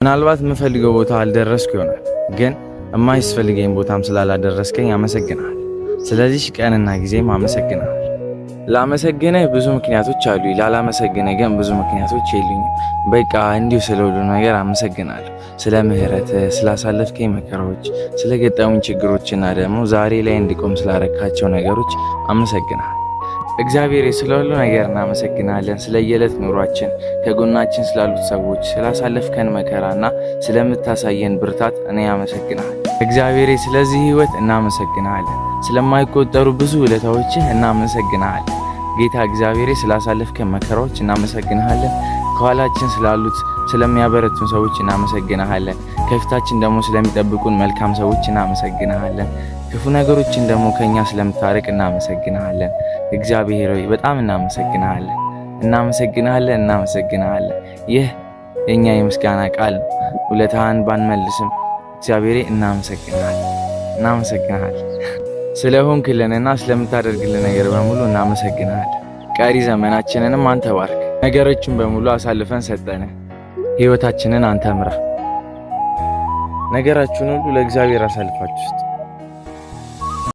ምናልባት የምፈልገው ቦታ አልደረስኩ ይሆናል፣ ግን የማይስፈልገኝ ቦታም ስላላደረስከኝ አመሰግናለሁ። ስለዚህ ቀንና ጊዜም አመሰግናለሁ። ላመሰግንህ ብዙ ምክንያቶች አሉኝ፣ ላላመሰግንህ ግን ብዙ ምክንያቶች የሉኝም። በቃ እንዲሁ ስለ ሁሉ ነገር አመሰግናለሁ። ስለ ምህረትህ፣ ስላሳለፍከኝ መከራዎች፣ ስለገጠሙኝ ችግሮችና ደግሞ ዛሬ ላይ እንድቆም ስላረካቸው ነገሮች አመሰግናለሁ። እግዚአብሔር ስለ ሁሉ ነገር እናመሰግናለን። ስለ የዕለት ኑሯችን፣ ከጎናችን ስላሉት ሰዎች፣ ስላሳለፍከን መከራና ስለምታሳየን ብርታት እኔ አመሰግናለሁ። እግዚአብሔር ስለዚህ ህይወት እናመሰግናለን። ስለማይቆጠሩ ብዙ ውለታዎችህ እናመሰግናለን። ጌታ እግዚአብሔር ስላሳለፍከን መከራዎች እናመሰግናለን። ከኋላችን ስላሉት ስለሚያበረቱን ሰዎች እናመሰግናለን። ከፊታችን ደግሞ ስለሚጠብቁን መልካም ሰዎች እናመሰግናለን። ክፉ ነገሮችን ደግሞ ከኛ ስለምታርቅ እናመሰግናለን። እግዚአብሔር ሆይ በጣም እናመሰግናለን። ይህ የኛ የምስጋና ቃል ነው። ውለታህን ባንመልስም እግዚአብሔር እናመሰግናለን። ስለሆንክልንና ስለምታደርግልን ነገር በሙሉ እናመሰግናለን። ቀሪ ዘመናችንንም አንተ ባርክ። ነገሮችን በሙሉ አሳልፈን ሰጠን። ህይወታችንን አንተ ምራ። ነገራችሁን ሁሉ ለእግዚአብሔር አሳልፋችሁ